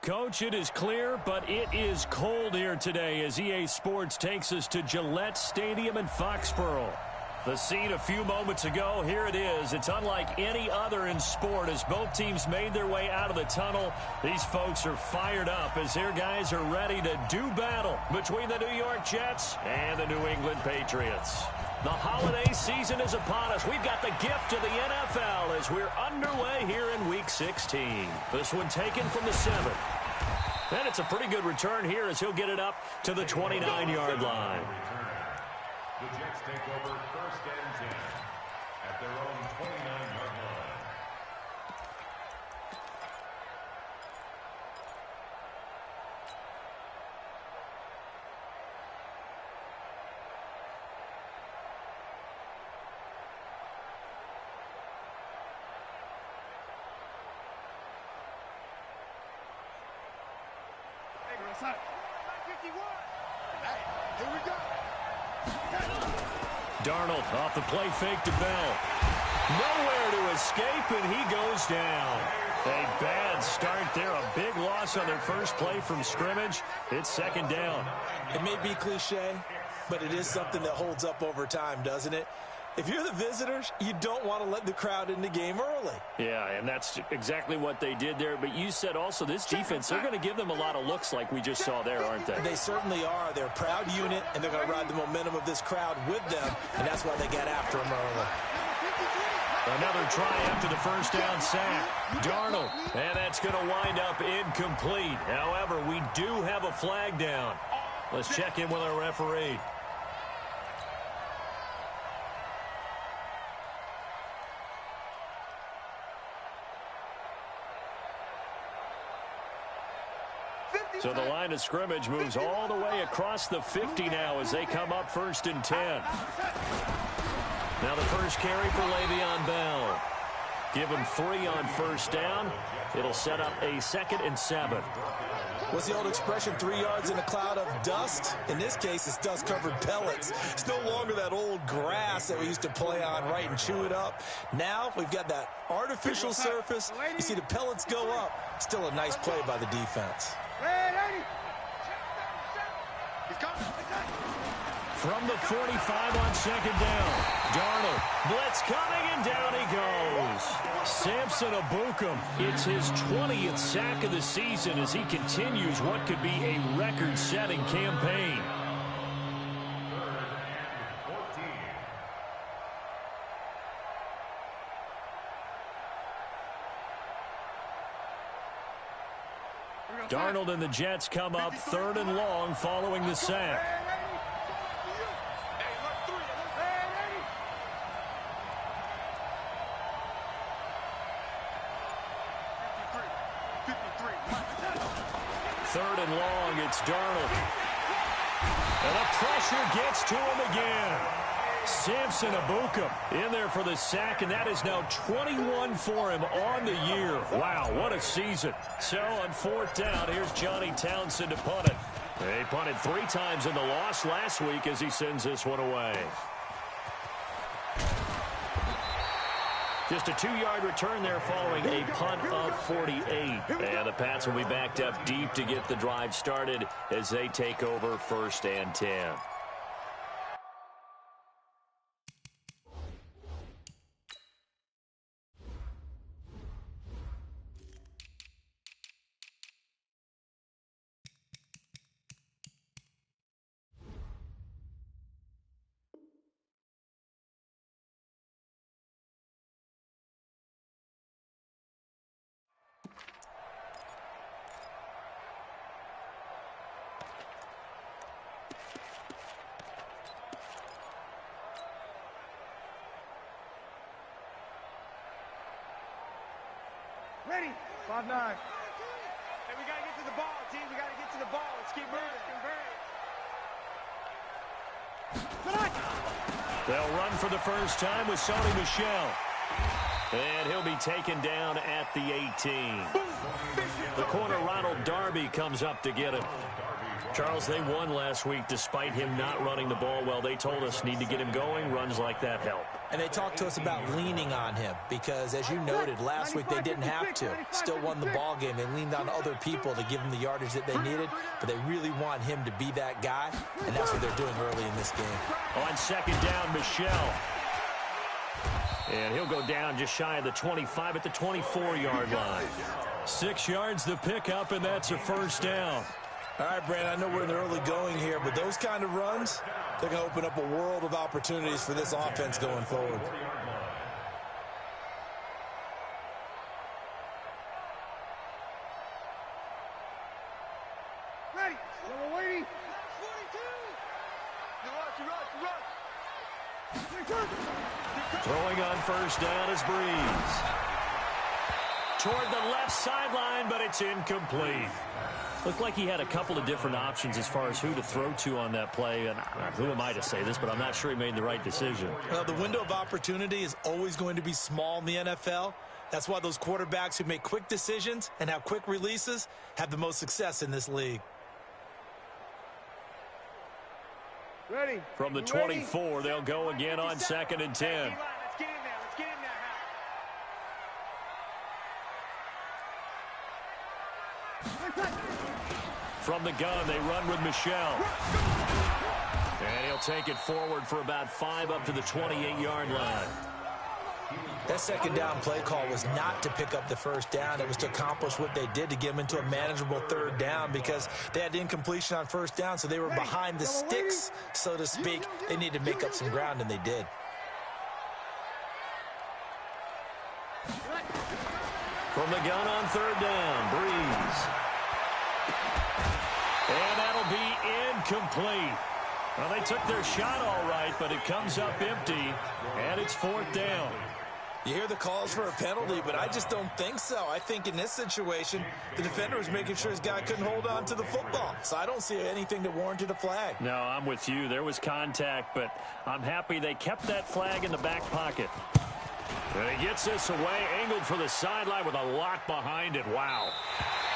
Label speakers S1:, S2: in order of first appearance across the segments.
S1: Coach, it is clear, but it is cold here today as EA Sports takes us to Gillette Stadium in Foxborough. The scene a few moments ago, here it is. It's unlike any other in sport as both teams made their way out of the tunnel. These folks are fired up as their guys are ready to do battle between the New York Jets and the New England Patriots. The holiday season is upon us. We've got the gift of the NFL as we're underway here in Week 16. This one taken from the 7. And it's a pretty good return here as he'll get it up to the 29-yard line.
S2: The Jets take over 1st and 10 at their own 29-yard line.
S3: Here we go.
S1: Darnold off the play fake to Bell. Nowhere to escape, and he goes down. A bad start there. A big loss on their first play from scrimmage. It's 2nd down.
S4: It may be cliche, but it is something that holds up over time, doesn't it? If you're the visitors, you don't want to let the crowd in the game early.
S1: Yeah, and that's exactly what they did there. But you said also this defense, they're going to give them a lot of looks like we just saw there, aren't they?
S4: They certainly are. They're a proud unit, and they're going to ride the momentum of this crowd with them, and that's why they get after them early.
S1: Another try after the first down sack. Darnold, and that's going to wind up incomplete. However, we do have a flag down. Let's check in with our referee. So the line of scrimmage moves all the way across the 50 now as they come up 1st and 10. Now the first carry for Le'Veon Bell. Give him 3 on 1st down. It'll set up a 2nd and 7.
S4: What's the old expression, 3 yards in a cloud of dust? In this case, it's dust-covered pellets. It's no longer that old grass that we used to play on, right, and chew it up. Now we've got that artificial surface. You see the pellets go up. Still a nice play by the defense.
S1: From the 45 on 2nd down. Darnold, blitz coming, and down he goes. Samson Ebukam, it's his 20th sack of the season as he continues what could be a record-setting campaign. Darnold and the Jets come up 3rd and long following the sack. Third and long, it's Darnold. And the pressure gets to him again. Samson Ebukam in there for the sack, and that is now 21 for him on the year. Wow, what a season. So on 4th down, here's Johnny Townsend to punt it. He punted 3 times in the loss last week as he sends this one away. Just a 2-yard return there following a punt of 48. And the Pats will be backed up deep to get the drive started as they take over 1st and 10.
S3: Ready. 5-9. Hey, we got to get to the ball, team. We got to get to the ball. Let's keep moving.
S1: They'll run for the first time with Sony Michel. And he'll be taken down at the 18. The corner, Ronald Darby, comes up to get him. Charles, they won last week despite him not running the ball well. They told us need to get him going. Runs like that help.
S4: And they talked to us about leaning on him because, as you noted, last week they didn't have to. Still won the ball game. They leaned on other people to give them the yardage that they needed, but they really want him to be that guy, and that's what they're doing early in this game.
S1: On second down, Michel. And he'll go down just shy of the 25 at the 24-yard line. 6 yards to pick up, and that's a first down.
S4: All right, Brandon, I know we're in the early going here, but those kind of runs, they're going to open up a world of opportunities for this offense going forward.
S3: Ready. We're waiting. 42.
S1: Throwing on first down is Breeze. Toward the left sideline, but it's incomplete. Looked like he had a couple of different options as far as who to throw to on that play. And who am I to say this, but I'm not sure he made the right decision.
S4: Well, the window of opportunity is always going to be small in the NFL. That's why those quarterbacks who make quick decisions and have quick releases have the most success in this league.
S3: Ready.
S1: From the 24, they'll go again on second and 10.
S3: Let's get in there. Let's get in there.
S1: From the gun, they run with Michel. And he'll take it forward for about 5 up to the 28-yard line.
S4: That second down play call was not to pick up the first down. It was to accomplish what they did to get them into a manageable third down because they had incompletion on first down, so they were behind the sticks, so to speak. They needed to make up some ground, and they did.
S1: From the gun on third down, Breeze. And that'll be incomplete. Well, they took their shot all right, but it comes up empty, and it's fourth down.
S4: You hear the calls for a penalty, but I just don't think so. I think in this situation, the defender was making sure his guy couldn't hold on to the football. So I don't see anything that warranted a flag.
S1: No, I'm with you. There was contact, but I'm happy they kept that flag in the back pocket. And he gets this away, angled for the sideline with a lot behind it. Wow.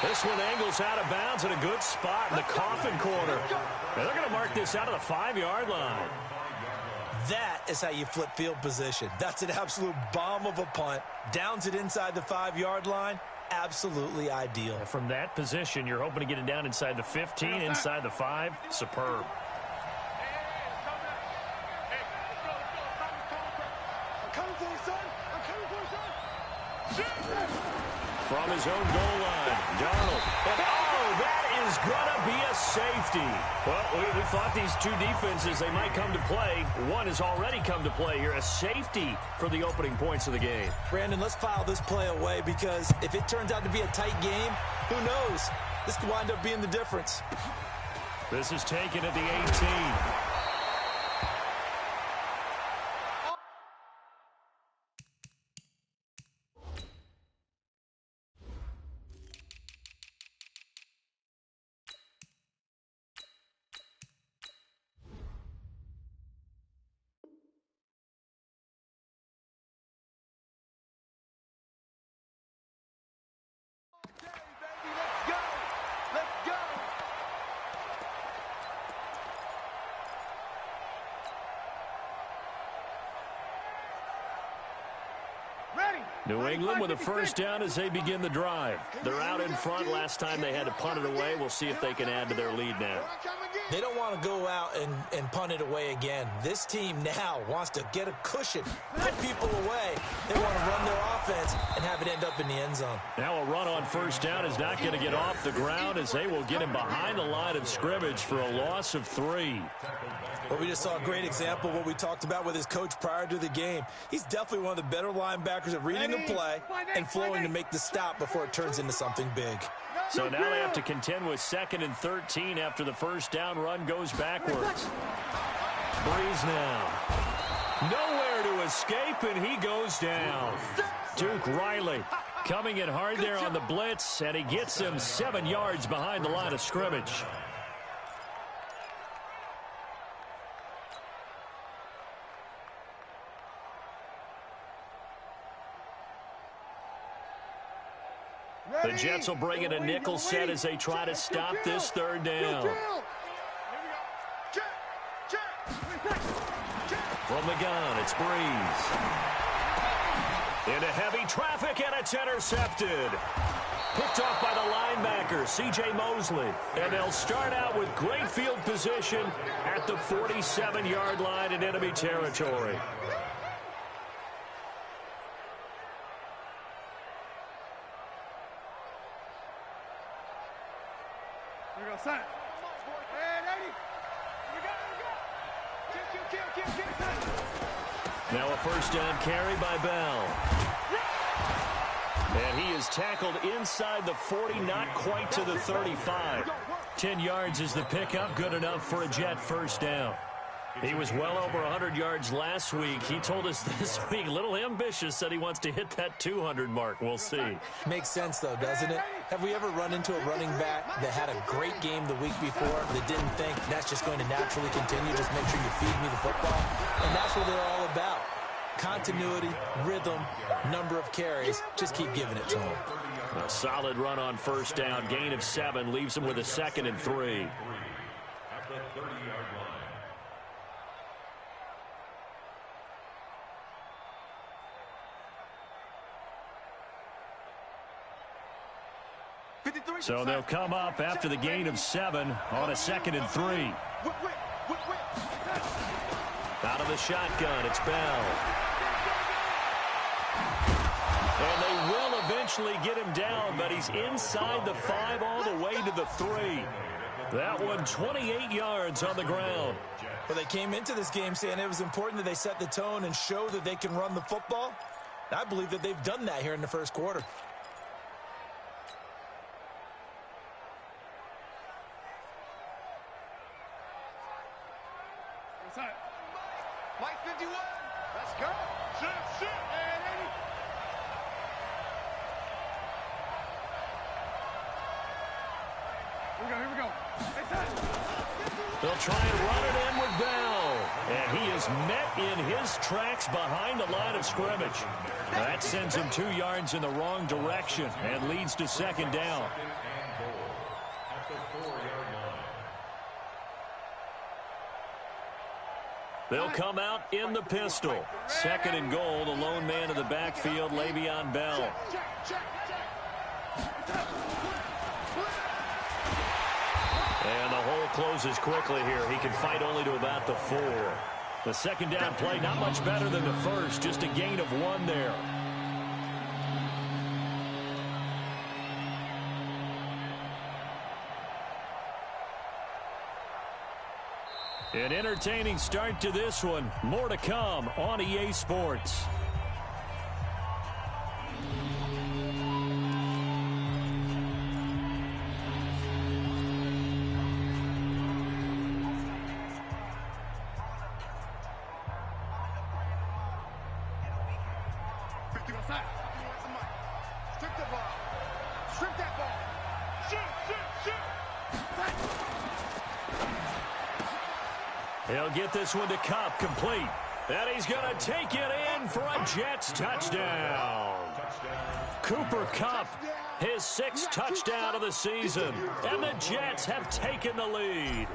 S1: This one angles out of bounds in a good spot in the coffin corner. And they're going to mark this out of the 5-yard line.
S4: That is how you flip field position. That's an absolute bomb of a punt. Downs it inside the 5-yard line. Absolutely ideal.
S1: From that position, you're hoping to get it down inside the 15, inside the 5. Superb. From his own goal line, Darnold. And that is going to be a safety. Well, we thought these two defenses, they might come to play. One has already come to play here. A safety for the opening points of the game.
S4: Brandon, let's file this play away because if it turns out to be a tight game, who knows? This could wind up being the difference.
S1: This is taken at the 18. New England with a first down as they begin the drive. They're out in front. Last time they had to punt it away. We'll see if they can add to their lead now.
S4: They don't want to go out and punt it away again. This team now wants to get a cushion, put people away. They want to run their offense and have it end up in the end zone.
S1: Now a run on first down is not going to get off the ground as they will get him behind the line of scrimmage for a loss of 3.
S4: Well, we just saw a great example of what we talked about with his coach prior to the game. He's definitely one of the better linebackers at reading the play and flowing to make the stop before it turns into something big.
S1: So now they have to contend with 2nd and 13 after the first down run goes backwards. Breeze now. Nowhere to escape, and he goes down. Duke Riley coming in hard there on the blitz, and he gets him 7 yards behind the line of scrimmage. The Jets will bring in a nickel set as they try to stop this third down. From the gun, it's Breeze. Into heavy traffic, and it's intercepted. Picked off by the linebacker, C.J. Mosley. And they'll start out with great field position at the 47-yard line in enemy territory.
S3: Here we go, set. And 80. Here we go. Kill.
S1: Now a first down carry by Bell. And he is tackled inside the 40, not quite to the 35. 10 yards is the pickup, good enough for a Jet first down. He was well over 100 yards last week. He told us this week, a little ambitious, said he wants to hit that 200 mark. We'll see.
S4: Makes sense, though, doesn't it? Have we ever run into a running back that had a great game the week before that didn't think that's just going to naturally continue, just make sure you feed me the football? And that's what they're all about. Continuity, rhythm, number of carries. Just keep giving it to him.
S1: A solid run on first down. Gain of 7 leaves him with a 2nd and 3.
S2: At the 30-yard line.
S1: So they'll come up after the gain of 7 on a 2nd and 3. Out of the shotgun, it's Bell. And they will eventually get him down, but he's inside the 5 all the way to the 3. That one 28 yards on the ground.
S4: Well, they came into this game saying it was important that they set the tone and show that they can run the football. I believe that they've done that here in the first quarter.
S3: Mike 51. Let's go. Shoot. And 80. Here we go.
S1: They'll try and run it in with Bell. And he is met in his tracks behind the line of scrimmage. That sends him 2 yards in the wrong direction and leads to 2nd down.
S2: At the 4-yard line.
S1: They'll come out in the pistol. 2nd and goal, the lone man in the backfield, Le'Veon Bell. And the hole closes quickly here. He can fight only to about the 4. The 2nd down play, not much better than the first, just a gain of 1 there. An entertaining start to this one. More to come on EA Sports.
S3: Strip the ball. Strip that ball. Shoot.
S1: He'll get this one to Kupp, complete. And he's going to take it in for a Jets touchdown. Cooper Kupp, his 6th touchdown of the season. And the Jets have taken the lead.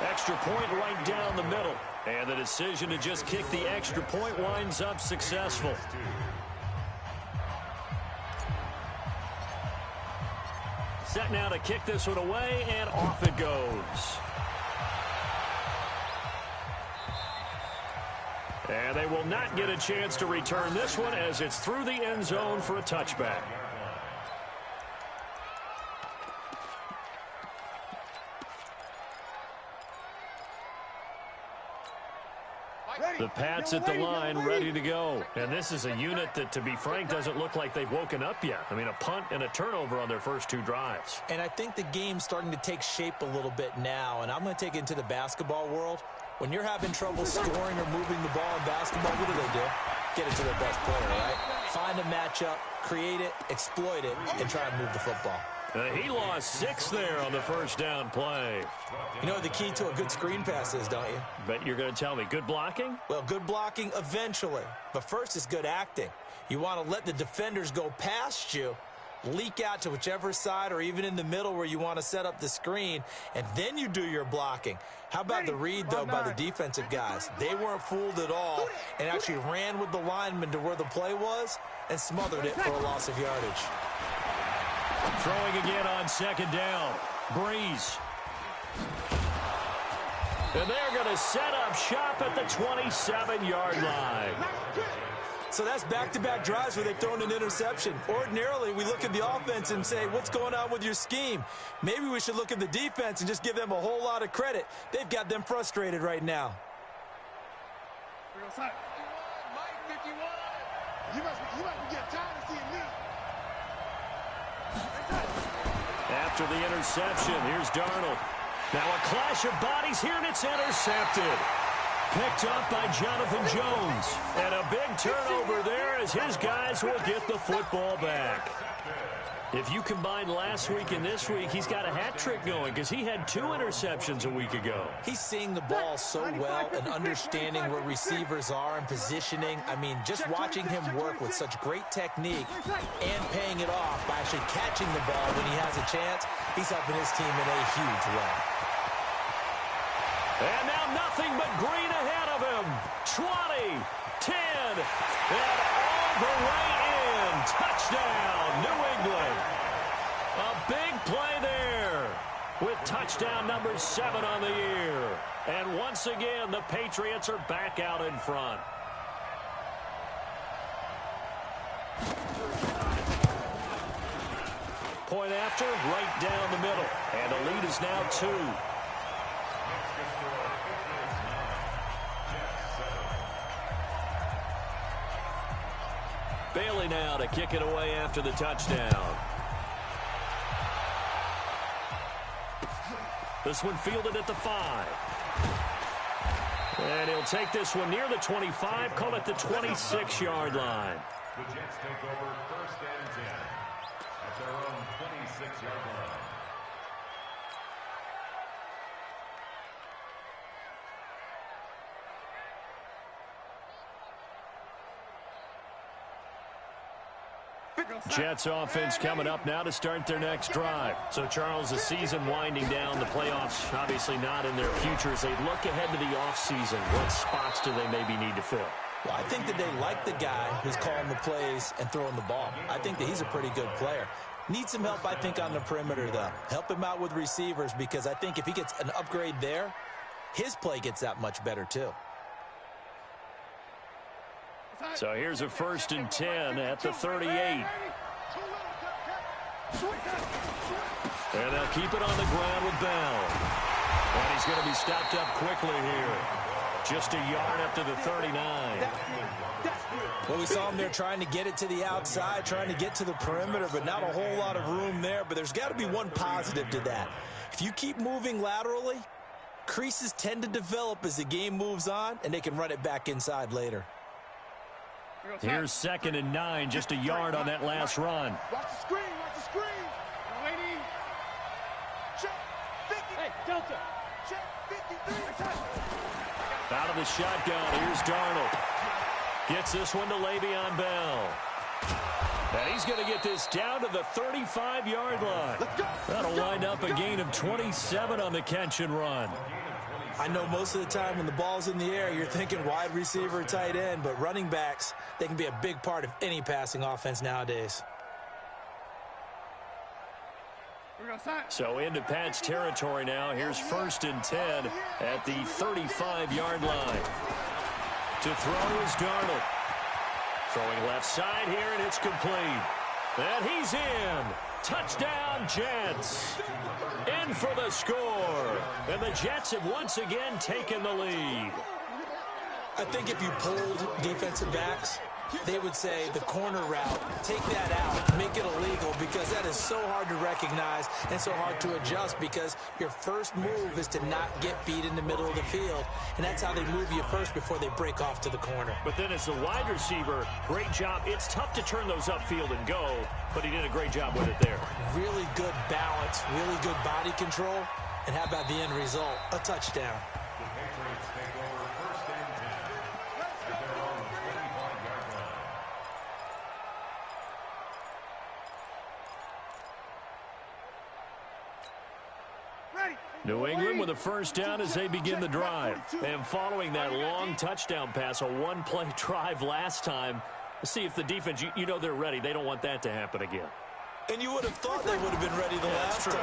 S1: Extra point right down the middle. And the decision to just kick the extra point winds up successful. Set now to kick this one away, and off it goes. And they will not get a chance to return this one as it's through the end zone for a touchback. The Pats at the line, ready to go. And this is a unit that, to be frank, doesn't look like they've woken up yet. I mean, a punt and a turnover on their first 2 drives.
S4: And I think the game's starting to take shape a little bit now, and I'm going to take it into the basketball world. When you're having trouble scoring or moving the ball in basketball, what do? Get it to their best player, right? Find a matchup, create it, exploit it, and try and move the football.
S1: He lost 6 there on the first down play.
S4: You know what the key to a good screen pass is, don't you?
S1: Bet you're going to tell me. Good blocking?
S4: Well, good blocking eventually. But first is good acting. You want to let the defenders go past you, leak out to whichever side or even in the middle where you want to set up the screen, and then you do your blocking. How about the read, though, by the defensive guys? They weren't fooled at all and actually ran with the lineman to where the play was and smothered it for a loss of yardage.
S1: Throwing again on second down. Breeze. And they're going to set up shop at the 27-yard line.
S4: So that's back-to-back drives where they've thrown an interception. Ordinarily, we look at the offense and say, what's going on with your scheme? Maybe we should look at the defense and just give them a whole lot of credit. They've got them frustrated right now.
S3: You must be getting tired of seeing me.
S1: After the interception, here's Darnold. Now a clash of bodies here, and it's intercepted. Picked up by Jonathan Jones. And a big turnover there as his guys will get the football back. If you combine last week and this week, he's got a hat trick going because he had 2 interceptions a week ago.
S4: He's seeing the ball so well and understanding where receivers are and positioning. I mean, just watching him work with such great technique and paying it off by actually catching the ball when he has a chance, he's helping his team in a huge way.
S1: And now nothing but green ahead of him. 20, 10, and all the way in. Touchdown, New England. A big play there with touchdown number 7 on the year. And once again, the Patriots are back out in front. Point after, right down the middle. And the lead is now 2. Bailey now to kick it away after the touchdown. This one fielded at the 5. And he'll take this one near the 25, call it the 26-yard line.
S2: The Jets take over 1st and 10 at their own 26-yard line.
S1: Jets offense coming up now to start their next drive. So, Charles, the season winding down, the playoffs obviously not in their future. As they look ahead to the offseason, what spots do they maybe need to fill?
S4: Well, I think that they like the guy who's calling the plays and throwing the ball. I think that he's a pretty good player. Needs some help, I think, on the perimeter, though. Help him out with receivers because I think if he gets an upgrade there, his play gets that much better, too.
S1: So here's a 1st and 10 at the 38. And they'll keep it on the ground with Bell. And he's going to be stopped up quickly here. Just a yard up to the 39.
S4: Well, we saw him there trying to get it to the outside, trying to get to the perimeter, but not a whole lot of room there. But there's got to be one positive to that. If you keep moving laterally, creases tend to develop as the game moves on, and they can run it back inside later.
S1: Here's 2nd and 9, just a yard on that last run.
S3: Watch the screen, watch the screen. Waiting. Check 50. Hey, Delta. Check 53.
S1: Out of the shotgun, here's Darnold. Gets this one to Le'Veon Bell. And he's going to get this down to the 35-yard line. That'll wind up a gain of 27 on the catch and run.
S4: I know most of the time when the ball's in the air, you're thinking wide receiver, tight end, but running backs, they can be a big part of any passing offense nowadays.
S1: So into Pat's territory now. Here's 1st and 10 at the 35-yard line. To throw is Darnold. Throwing left side here, and it's complete. And he's in. Touchdown, Jets. In for the score. And the Jets have once again taken the lead.
S4: I think if you polled defensive backs, they would say the corner route, take that out, make it illegal, because that is so hard to recognize and so hard to adjust because your first move is to not get beat in the middle of the field, and that's how they move you first before they break off to the corner.
S1: But then as the wide receiver, great job. It's tough to turn those upfield and go, but he did a great job with it there.
S4: Really good balance, really good body control, and how about the end result? A touchdown.
S2: The Patriots take over 1st and 10 at their own 25-yard line.
S1: New England with a first down as they begin the drive. And following that long touchdown pass, a one-play drive last time, let's see if the defense, you know they're ready. They don't want that to happen again.
S4: And you would have thought they would have been ready the last time.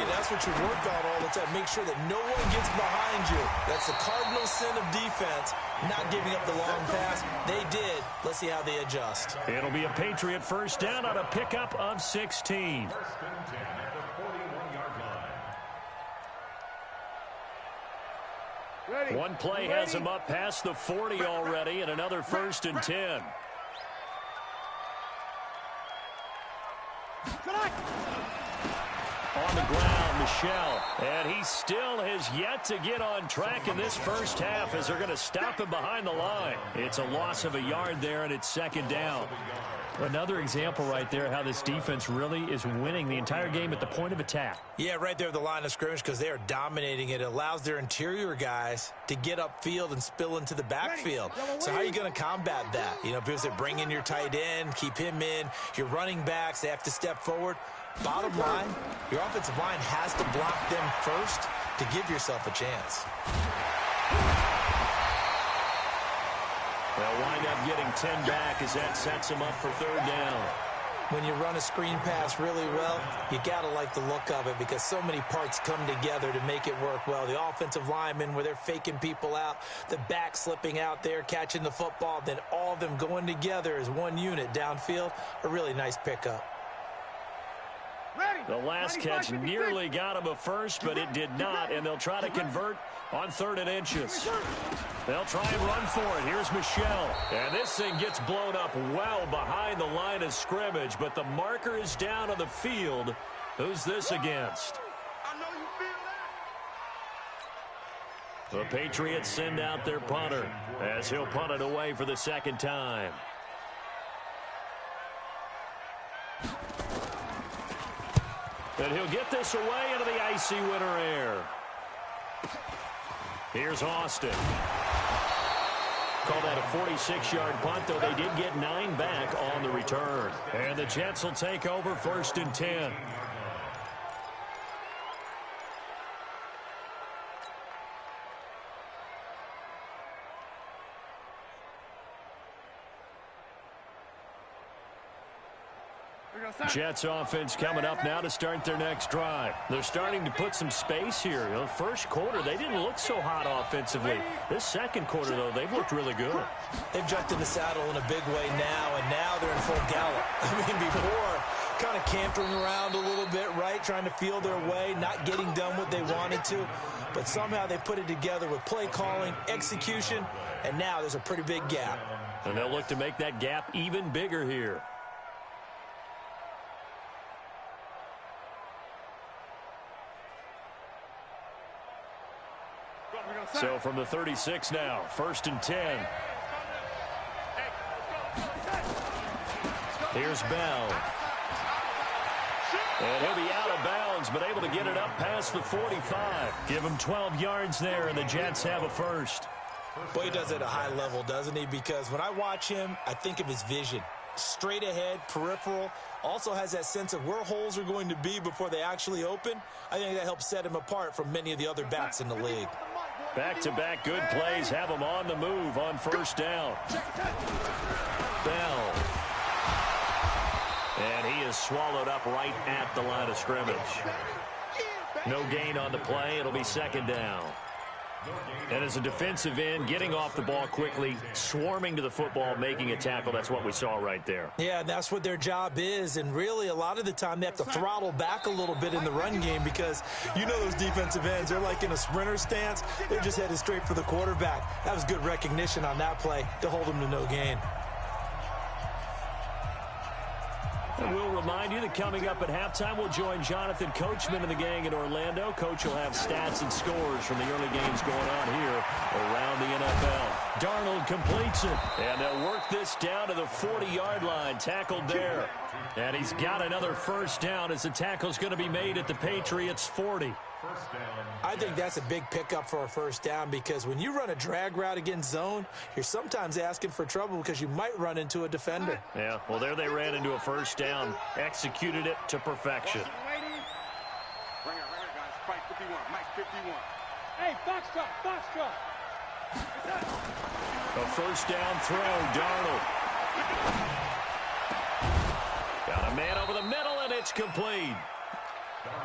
S4: That's what you work on all the time. Make sure that no one gets behind you. That's the cardinal sin of defense, not giving up the long pass. They did. Let's see how they adjust.
S1: It'll be a Patriot first down on a pickup of 16.
S2: First and 10 at the 41-yard line.
S1: One play has him up past the 40 already, and another first and 10. On the ground, Michel. And he still has yet to get on track in this first half as they're going to stop him behind the line. It's a loss of a yard there, and it's second down. Another example right there how this defense really is winning the entire game at the point of attack.
S4: Yeah, right there at the line of scrimmage because they are dominating it. It allows their interior guys to get upfield and spill into the backfield. So how are you going to combat that? You know, people say bring in your tight end, keep him in. Your running backs, they have to step forward. Bottom line, your offensive line has to block them first to give yourself a chance.
S1: They'll wind up getting 10 back as that sets them up for third down.
S4: When you run a screen pass really well, you got to like the look of it because so many parts come together to make it work well. The offensive linemen where they're faking people out, the back slipping out there, catching the football, then all of them going together as one unit downfield, a really nice pickup.
S1: The last catch nearly got him a first, but it did not, and they'll try to convert on 3rd and inches. They'll try and run for it. Here's Michel. And this thing gets blown up well behind the line of scrimmage, but the marker is down on the field. Who's this against? The Patriots send out their punter as he'll punt it away for the second time. And he'll get this away into the icy winter air. Here's Austin. Call that a 46-yard punt, though they did get 9 back on the return. And the Jets will take over 1st and 10. Jets offense coming up now to start their next drive. They're starting to put some space here. You know, first quarter, they didn't look so hot offensively. This second quarter, though, they've looked really good.
S4: They've jumped in the saddle in a big way now, and now they're in full gallop. I mean, before, kind of cantering around a little bit, right, trying to feel their way, not getting done what they wanted to. But somehow they put it together with play calling, execution, and now there's a pretty big gap.
S1: And they'll look to make that gap even bigger here. So from the 36 now, 1st and 10. Here's Bell. And he'll be out of bounds, but able to get it up past the 45. Give him 12 yards there, and the Jets have a first.
S4: Boy, he does it at a high level, doesn't he? Because when I watch him, I think of his vision. Straight ahead, peripheral, also has that sense of where holes are going to be before they actually open. I think that helps set him apart from many of the other backs in the league.
S1: Back-to-back good plays have him on the move on 1st down. Bell. And he is swallowed up right at the line of scrimmage. No gain on the play. It'll be 2nd down. And as a defensive end, getting off the ball quickly, swarming to the football, making a tackle, that's what we saw right there.
S4: Yeah, that's what their job is. And really, a lot of the time, they have to throttle back a little bit in the run game because you know those defensive ends, they're like in a sprinter stance. They're just headed straight for the quarterback. That was good recognition on that play to hold them to no gain.
S1: And we'll remind you that coming up at halftime, we'll join Jonathan Coachman and the gang in Orlando. Coach will have stats and scores from the early games going on here around the NFL. Darnold completes it, and they'll work this down to the 40-yard line. Tackled there. And he's got another first down as the tackle's going to be made at the Patriots' 40.
S4: I think that's a big pickup for a first down because when you run a drag route against zone, you're sometimes asking for trouble because you might run into a defender.
S1: Yeah, well, there they ran into a first down, executed it to perfection.
S3: Bring it, guys. Fight 51. Mike 51. 51. Hey, Foxtrot, Foxtrot.
S1: A first down throw, Darnold. Got a man over the middle, and it's complete.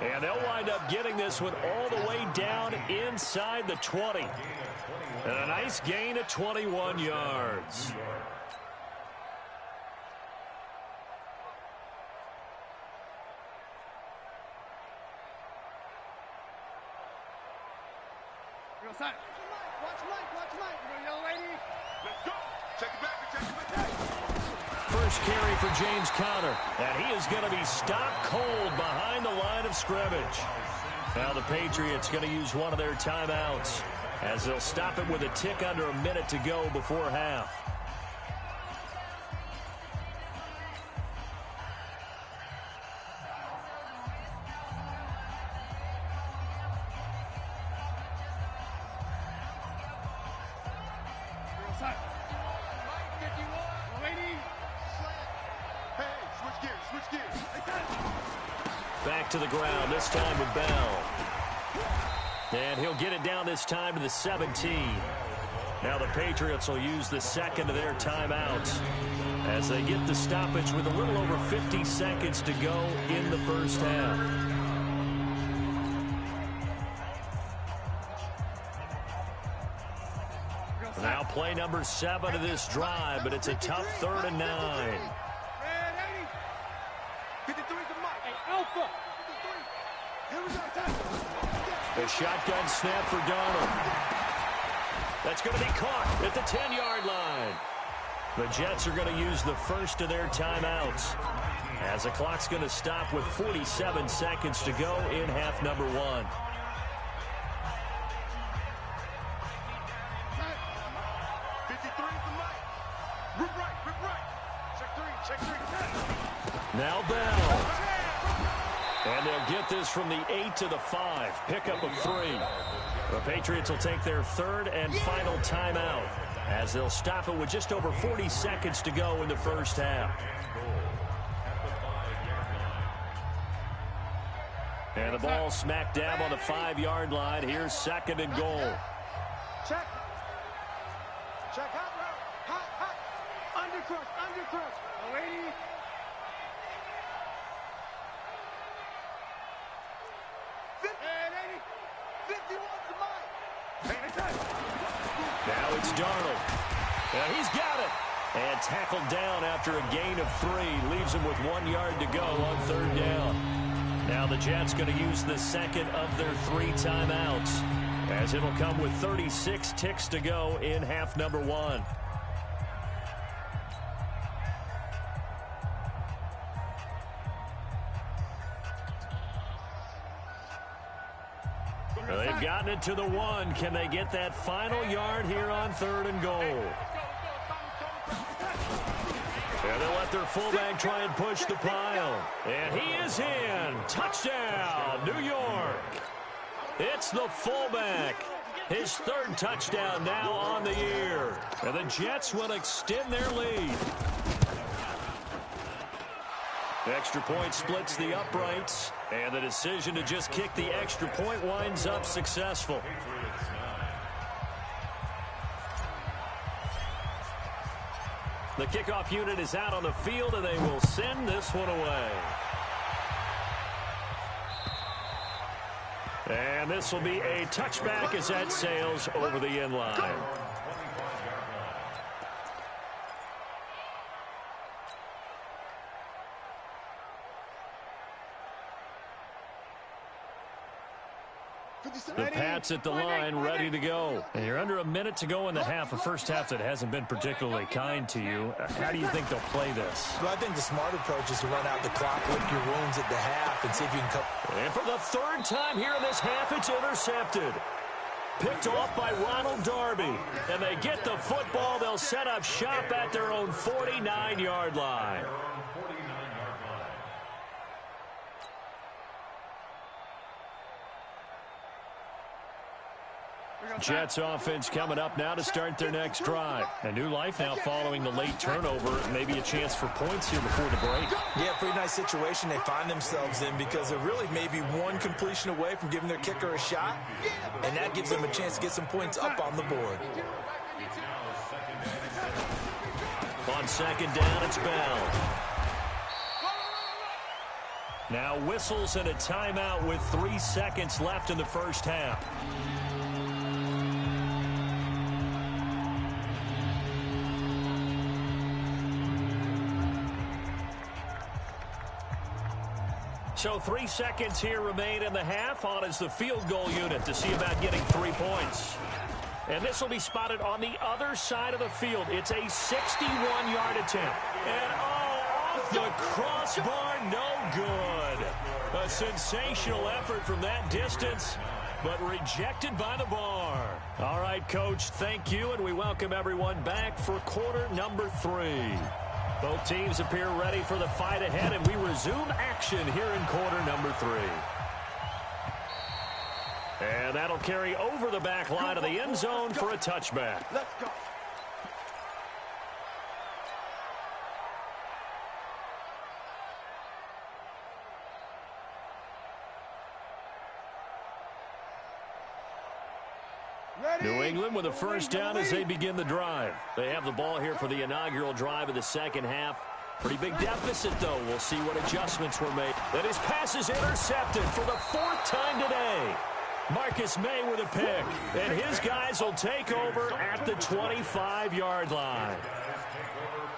S1: And they'll wind up getting this one all the way down inside the 20. And a nice gain of 21 yards.
S3: Watch Mike. Young lady. Let's go. Check it back.
S1: First carry for James Conner. And he is going to be stopped cold behind the line of scrimmage. Now the Patriots going to use one of their timeouts as they'll stop it with a tick under a minute to go before half. Back to the ground, this time with Bell. And he'll get it down this time to the 17. Now the Patriots will use the second of their timeouts as they get the stoppage with a little over 50 seconds to go in the first half. Now play number 7 of this drive, but it's a tough 3rd and 9. The shotgun snap for Darnold. That's going to be caught at the 10-yard line. The Jets are going to use the first of their timeouts as the clock's going to stop with 47 seconds to go in half number 1. Now Bell. And they'll get this from the 8 to the 5. Pickup of 3. The Patriots will take their 3rd and final timeout as they'll stop it with just over 40 seconds to go in the first half. And the ball smack dab on the 5-yard line. Here's 2nd and goal.
S3: Check. Hot. Undercrush. Lady.
S1: Now it's Darnold. And he's got it. And tackled down after a gain of 3. Leaves him with 1 yard to go on 3rd down. Now the Jets going to use the second of their 3 timeouts as it'll come with 36 ticks to go in half number 1. They've gotten it to the 1. Can they get that final yard here on 3rd and goal? And they'll let their fullback try and push the pile. And he is in. Touchdown, New York. It's the fullback. His 3rd touchdown now on the year. And the Jets will extend their lead. The extra point splits the uprights, and the decision to just kick the extra point winds up successful. The kickoff unit is out on the field, and they will send this one away. And this will be a touchback as that sails over the end line. The Pats at the line, ready to go. And you're under a minute to go in the half, a first half that hasn't been particularly kind to you. How do you think they'll play this?
S4: Well, I think the smart approach is to run out the clock, lick your wounds at the half, and see if you can come.
S1: And for the 3rd time here in this half, it's intercepted. Picked off by Ronald Darby. And they get the football. They'll set up shop at their own 49-yard line. Jets offense coming up now to start their next drive. A new life now following the late turnover. Maybe a chance for points here before the break.
S4: Yeah, pretty nice situation they find themselves in because they're really maybe one completion away from giving their kicker a shot, and that gives them a chance to get some points up on the board.
S1: On second down, it's Bell. Now whistles and a timeout with 3 seconds left in the first half. So 3 seconds here remain in the half. On is the field goal unit to see about getting 3 points. And this will be spotted on the other side of the field. It's a 61-yard attempt. And off the crossbar, no good. A sensational effort from that distance, but rejected by the bar. All right, Coach, thank you, and we welcome everyone back for quarter number 3. Both teams appear ready for the fight ahead, and we resume action here in quarter number 3. And that'll carry over the back line of the end zone for a touchback.
S3: Let's go.
S1: New England with a first down as they begin the drive. They have the ball here for the inaugural drive of the second half. Pretty big deficit, though. We'll see what adjustments were made. That his pass is intercepted for the 4th time today. Marcus May with a pick, and his guys will take over at the 25-yard line.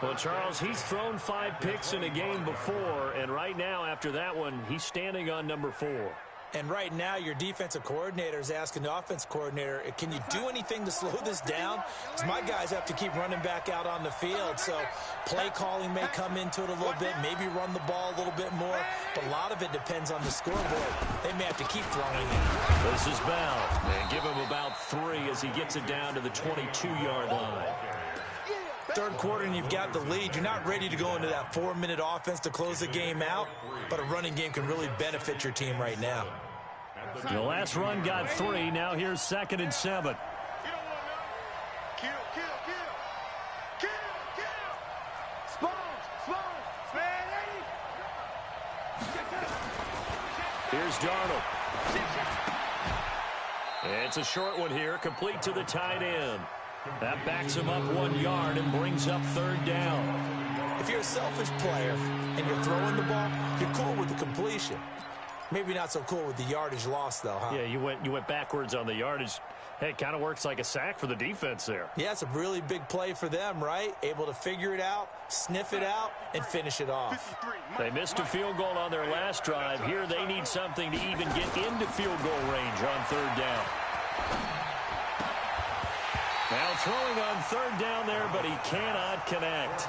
S1: Well, Charles, he's thrown 5 picks in a game before, and right now, after that one, he's standing on number 4.
S4: And right now, your defensive coordinator is asking the offense coordinator, can you do anything to slow this down? Because my guys have to keep running back out on the field. So play calling may come into it a little bit, maybe run the ball a little bit more. But a lot of it depends on the scoreboard. They may have to keep throwing it.
S1: This is Bell. And give him about 3 as he gets it down to the 22-yard line.
S4: Third quarter and you've got the lead. You're not ready to go into that 4-minute offense to close the game out, but a running game can really benefit your team right now.
S1: The last run got 3. Now here's 2nd and 7.
S3: Kill.
S1: Here's Darnold. It's a short one here, complete to the tight end. That backs him up 1 yard and brings up 3rd down.
S4: If you're a selfish player and you're throwing the ball, you're cool with the completion. Maybe not so cool with the yardage loss, though, huh?
S1: Yeah, you went backwards on the yardage. Hey, it kind of works like a sack for the defense there.
S4: Yeah, it's a really big play for them, right? Able to figure it out, sniff it out, and finish it off.
S1: They missed a field goal on their last drive. Here they need something to even get into field goal range on 3rd down. Now throwing on 3rd down there, but he cannot connect.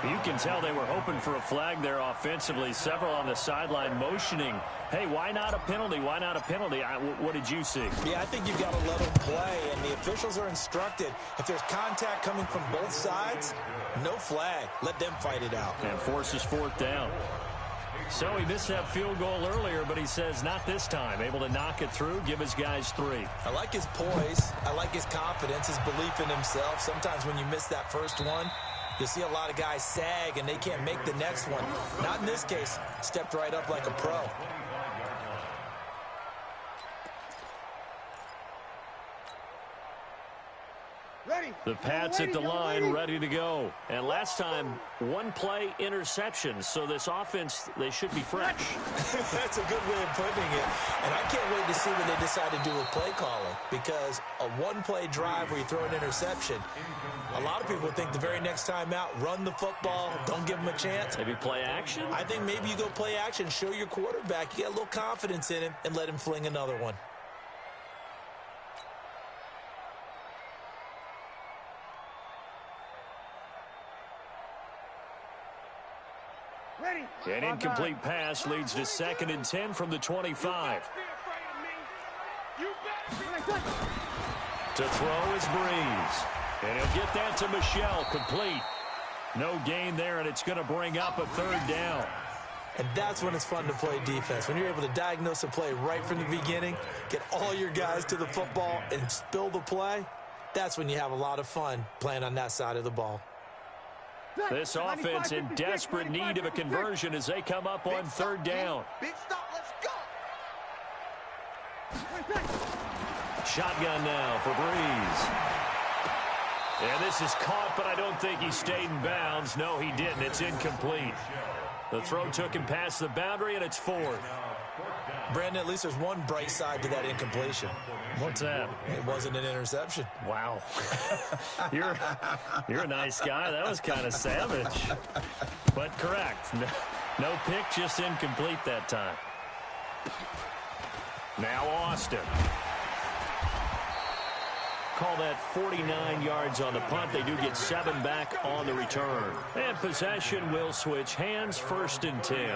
S1: You can tell they were hoping for a flag there offensively. Several on the sideline motioning, hey, why not a penalty? Why not a penalty? What did you see?
S4: Yeah, I think you've got to let them play, and the officials are instructed. If there's contact coming from both sides, no flag. Let them fight it out.
S1: And forces 4th down. So he missed that field goal earlier, but he says not this time. Able to knock it through, give his guys 3.
S4: I like his poise. I like his confidence, his belief in himself. Sometimes when you miss that first one, you see a lot of guys sag and they can't make the next one. Not in this case. Stepped right up like a pro.
S1: The Pats at the line, ready to go. And last time, 1 play interception. So this offense, they should be fresh.
S4: That's a good way of putting it. And I can't wait to see what they decide to do with play calling. Because a 1-play drive where you throw an interception, a lot of people think the very next time out, run the football, don't give them a chance.
S1: Maybe play action?
S4: I think maybe you go play action, show your quarterback, you get a little confidence in him, and let him fling another one.
S1: An incomplete pass leads to 2nd and 10 from the 25. To throw is Breeze. And he'll get that to Michelle, complete. No gain there, and it's going to bring up a 3rd down.
S4: And that's when it's fun to play defense. When you're able to diagnose a play right from the beginning, get all your guys to the football and spill the play, that's when you have a lot of fun playing on that side of the ball.
S1: This offense in desperate need of a conversion as they come up on third down.
S3: Big stop, let's go.
S1: Shotgun now for Breeze. And this is caught, but I don't think he stayed in bounds. No, he didn't. It's incomplete. The throw took him past the boundary, and it's fourth.
S4: Brandon, at least there's one bright side to that incompletion.
S1: What's that?
S4: It wasn't an interception.
S1: Wow. You're a nice guy. That was kind of savage. But correct. No pick, just incomplete that time. Now Austin. Call that 49 yards on the punt. They do get 7 back on the return. And possession will switch hands, 1st and 10.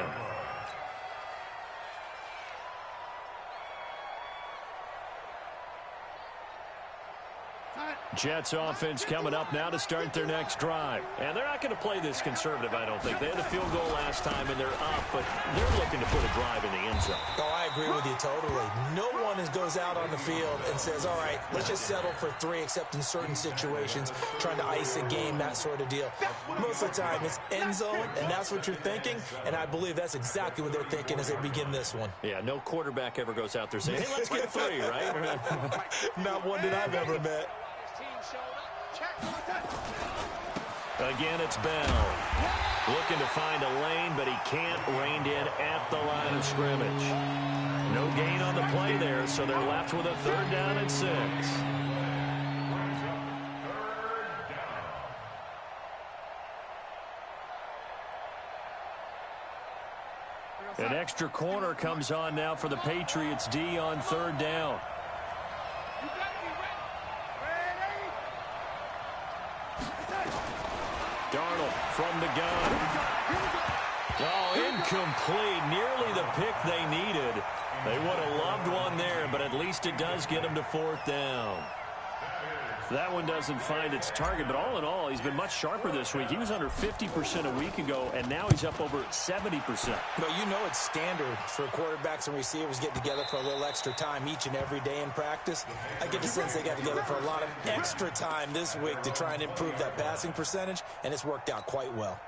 S1: Jets offense coming up now to start their next drive. And they're not going to play this conservative, I don't think. They had a field goal last time, and they're up, but they're looking to put a drive in the end zone.
S4: Oh, I agree with you totally. No one goes out on the field and says, all right, let's just settle for 3, except in certain situations, trying to ice a game, that sort of deal. Most of the time, it's end zone, and that's what you're thinking, and I believe that's exactly what they're thinking as they begin this one.
S1: Yeah, no quarterback ever goes out there saying, hey, let's get 3, right?
S4: Not one that I've ever met.
S1: Again, it's Bell. Looking to find a lane, but he can't. Reined in at the line of scrimmage. No gain on the play there, so they're left with a 3rd down and 6. An extra corner comes on now for the Patriots D on 3rd down. Darnold from the gun. Oh, incomplete. Nearly the pick they needed. They would have loved one there, but at least it does get them to 4th down. That one doesn't find its target, but all in all, he's been much sharper this week. He was under 50% a week ago, and now he's up over 70%.
S4: But you know it's standard for quarterbacks and receivers get together for a little extra time each and every day in practice. I get the sense they got together for a lot of extra time this week to try and improve that passing percentage, and it's worked out quite well.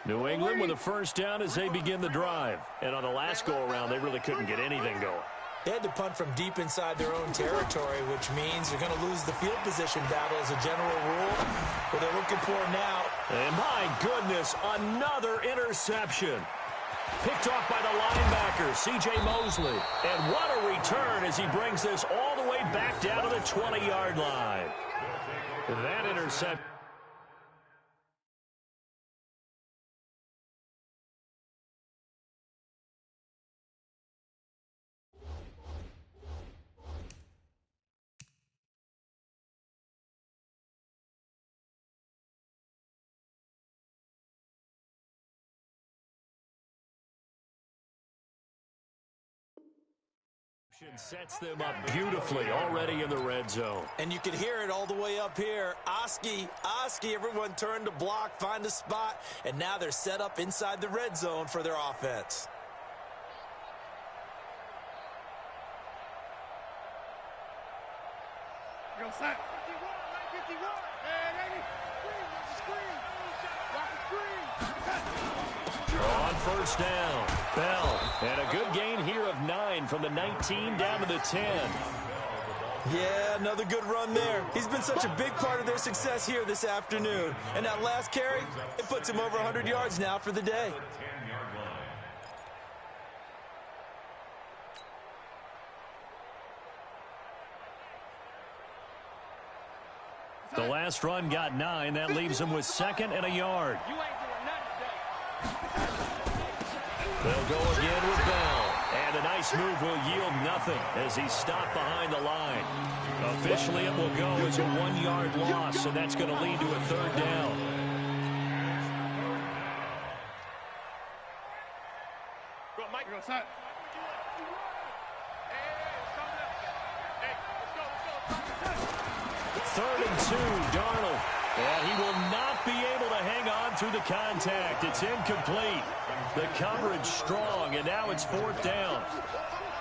S1: New England with a 1st down as they begin the drive. And on the last go-around, they really couldn't get anything going.
S4: They had to punt from deep inside their own territory, which means you're going to lose the field position battle as a general rule. What they're looking for now.
S1: And my goodness, another interception. Picked off by the linebacker, C.J. Mosley. And what a return as he brings this all the way back down to the 20-yard line. That interception. Sets them up beautifully already in the red zone.
S4: And you can hear it all the way up here. Oski, everyone turned to block, find a spot, and now they're set up inside the red zone for their offense.
S3: Go set. 51, and 80.
S1: On 1st down, Bell. And a good gain here of 9 from the 19 down to the 10.
S4: Yeah, another good run there. He's been such a big part of their success here this afternoon. And that last carry, it puts him over 100 yards now for the day.
S1: The last run got 9. That leaves him with 2nd and a yard. They'll go again with Bell. And a nice move will yield nothing as he's stopped behind the line. Officially, it will go as a 1-yard loss, and that's going to lead to a 3rd down.
S3: Go, Mike. Go, set.
S1: 3rd and 2, Darnold. And he will not be able to hang on through the contact. It's incomplete. The coverage strong, and now it's 4th down.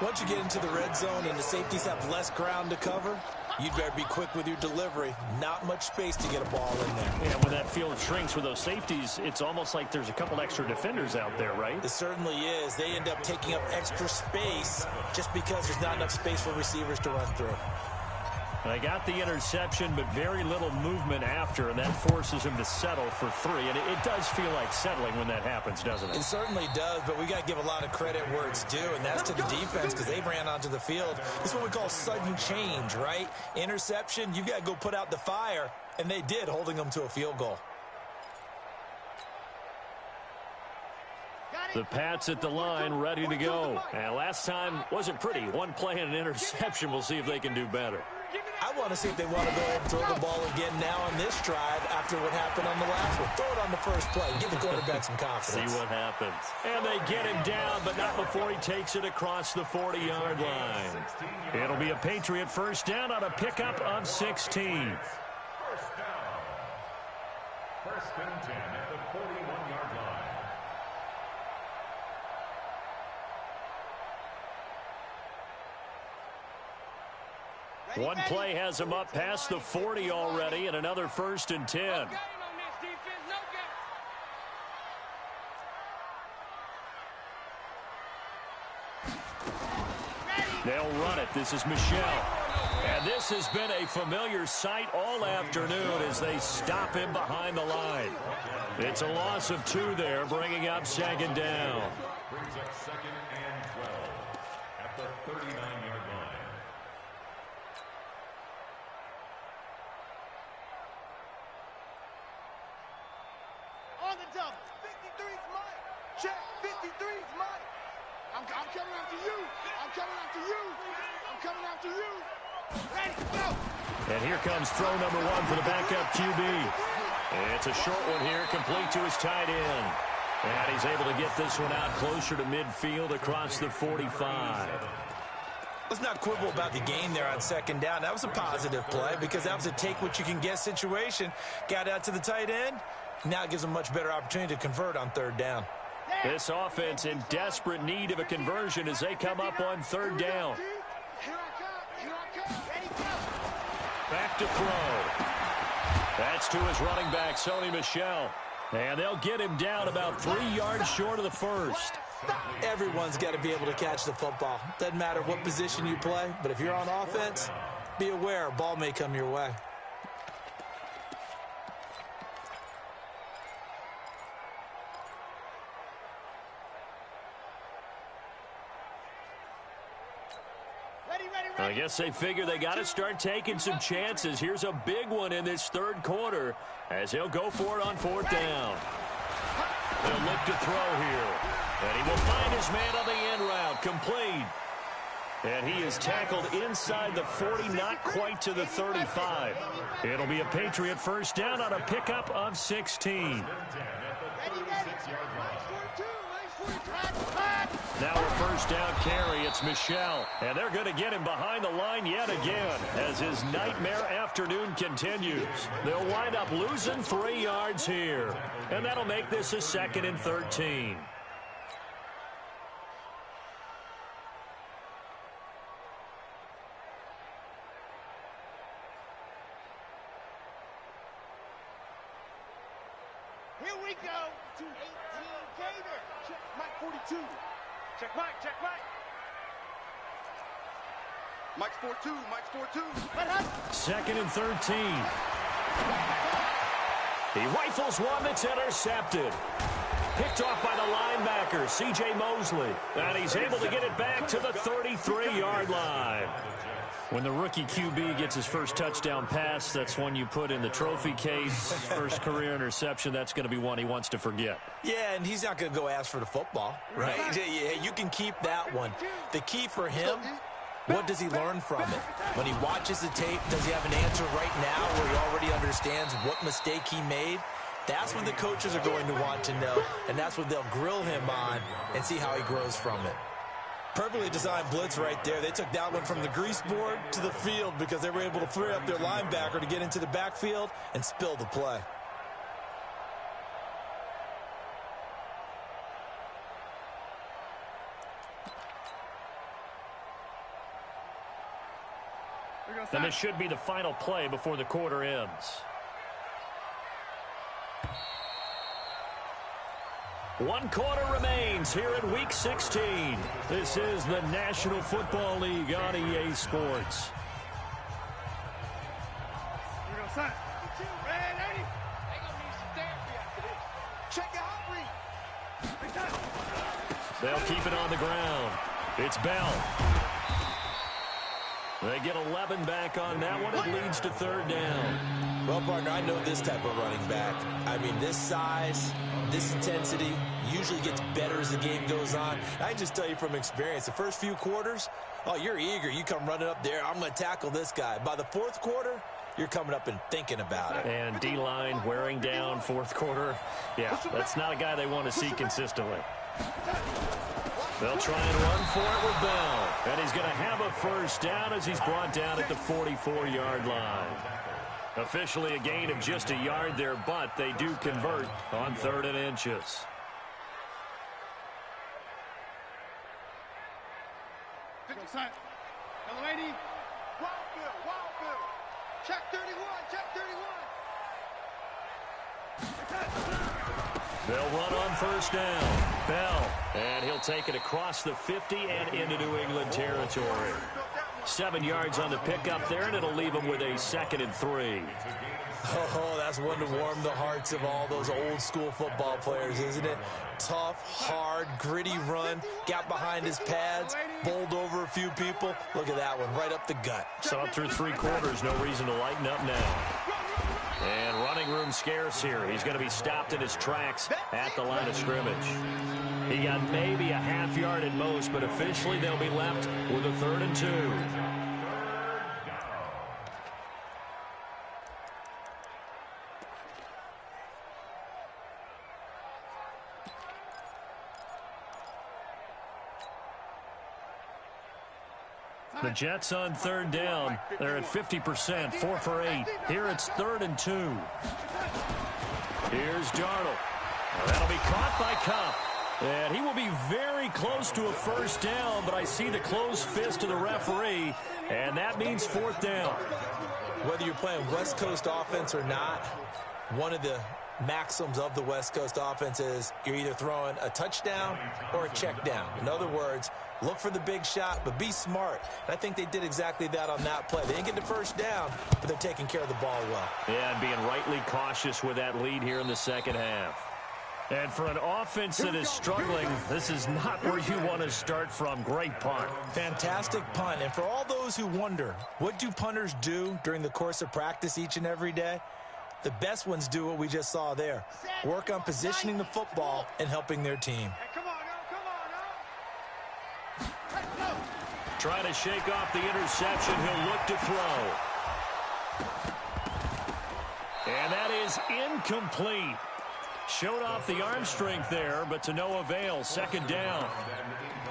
S4: Once you get into the red zone and the safeties have less ground to cover, you'd better be quick with your delivery. Not much space to get a ball in there.
S1: Yeah, when that field shrinks with those safeties, it's almost like there's a couple extra defenders out there, right?
S4: It certainly is. They end up taking up extra space just because there's not enough space for receivers to run through.
S1: They got the interception, but very little movement after, and that forces him to settle for 3. And it does feel like settling when that happens, doesn't it?
S4: It certainly does, but we got to give a lot of credit where it's due, and that's to the defense because they ran onto the field. This is what we call sudden change, right? Interception, you got to go put out the fire, and they did, holding them to a field goal.
S1: The Pats at the line, ready to go. And last time wasn't pretty. One play and an interception. We'll see if they can do better.
S4: I want to see if they want to go ahead and throw the ball again now on this drive after what happened on the last one. Throw it on the first play. Give the quarterback some confidence.
S1: See what happens. And they get him down, but not before he takes it across the 40-yard line. It'll be a Patriot first down on a pickup of 16.
S2: First down. 1st and 10 at the 41-yard line.
S1: One play has him up past the 40 already, and another 1st and 10. They'll run it. This is Michelle. And this has been a familiar sight all afternoon as they stop him behind the line. It's a loss of 2 there, bringing up 2nd down.
S2: Brings up 2nd and 12 at the 39-yard line.
S3: On the double. 53's Mike. Check. 53's Mike. I'm coming after you. I'm coming after you. I'm coming after you. Ready, go.
S1: And here comes throw number 1 for the backup QB. It's a short one here, complete to his tight end. And he's able to get this one out closer to midfield across the 45.
S4: Let's not quibble about the gain there on 2nd down. That was a positive play because that was a take-what-you-can-get situation. Got out to the tight end. Now it gives them a much better opportunity to convert on 3rd down.
S1: This offense in desperate need of a conversion as they come up on 3rd down.
S3: Here I come. Here I come. Ready, go.
S1: Back to throw. That's to his running back, Sony Michel. And they'll get him down about 3 yards short of the 1st.
S4: Everyone's got to be able to catch the football. Doesn't matter what position you play, but if you're on offense, be aware a ball may come your way.
S1: I guess they figure they got to start taking some chances. Here's a big one in this 3rd quarter as he'll go for it on 4th down. He'll look to throw here. And he will find his man on the end route, complete. And he is tackled inside the 40, not quite to the 35. It'll be a Patriot first down on a pickup of 16. Now a first down carry. It's Michel. And they're going to get him behind the line yet again as his nightmare afternoon continues. They'll wind up losing 3 yards here. And that'll make this a 2nd and 13.
S3: Here we go to 18 Gator. Check Mike 42. Check Mike, check Mike. Mike's 4-2, Mike's 4-2.
S1: 2nd and 13. He rifles one that's intercepted. Picked off by the linebacker, C.J. Mosley. And he's able to get it back to the 33-yard line. When the rookie QB gets his first touchdown pass, that's one you put in the trophy case. First career interception, that's going to be one he wants to forget.
S4: Yeah, and he's not going to go ask for the football, right? Yeah, you can keep that one. The key for him, what does he learn from it? When he watches the tape, does he have an answer right now where he already understands what mistake he made? That's what the coaches are going to want to know, and that's what they'll grill him on and see how he grows from it. Perfectly designed blitz right there. They took that one from the grease board to the field because they were able to free up their linebacker to get into the backfield and spill the play.
S1: And this should be the final play before the quarter ends. One quarter remains here in Week 16. This is the National Football League on EA Sports. They'll keep it on the ground. It's Bell. They get 11 back on that one. It leads to third down.
S4: Well, partner, I know this type of running back. I mean, this size, this intensity usually gets better as the game goes on. I just tell you from experience, the first few quarters, oh, you're eager. You come running up there. I'm going to tackle this guy. By the fourth quarter, you're coming up and thinking about it.
S1: And D-line wearing down fourth quarter. Yeah, that's not a guy they want to see consistently. They'll try and run for it with Bell. And he's going to have a first down as he's brought down at the 44-yard line. Officially a gain of just a yard there, but they do convert on 3rd and inches.
S3: Check 31, check 31.
S1: They'll run on first down. Bell, and he'll take it across the 50 and into New England territory. 7 yards on the pickup there, and it'll leave them with a 2nd and 3.
S4: Oh, that's one to warm the hearts of all those old-school football players, isn't it? Tough, hard, gritty run, got behind his pads, bowled over a few people. Look at that one, right up the gut.
S1: So through 3 quarters, no reason to lighten up now. And running room scarce here. He's going to be stopped in his tracks at the line of scrimmage. He got maybe a half yard at most, but officially they'll be left with a 3rd and 2. The Jets on 3rd down. They're at 50%, 4 for 8. Here it's 3rd and 2. Here's Darnold. That'll be caught by Cup. And he will be very close to a first down, but I see the closed fist of the referee, and that means 4th down.
S4: Whether you're playing West Coast offense or not, one of the maxims of the West Coast offense is you're either throwing a touchdown or a check down. In other words, look for the big shot, but be smart. And I think they did exactly that on that play. They didn't get the first down, but they're taking care of the ball well.
S1: Yeah, and being rightly cautious with that lead here in the second half. And for an offense that is struggling, this is not where you want to start from. Great punt.
S4: Fantastic punt. And for all those who wonder, what do punters do during the course of practice each and every day? The best ones do what we just saw there. Work on positioning the football and helping their team.
S1: Trying to shake off the interception. He'll look to throw. And that is incomplete. Showed off the arm strength there, but to no avail. 2nd down.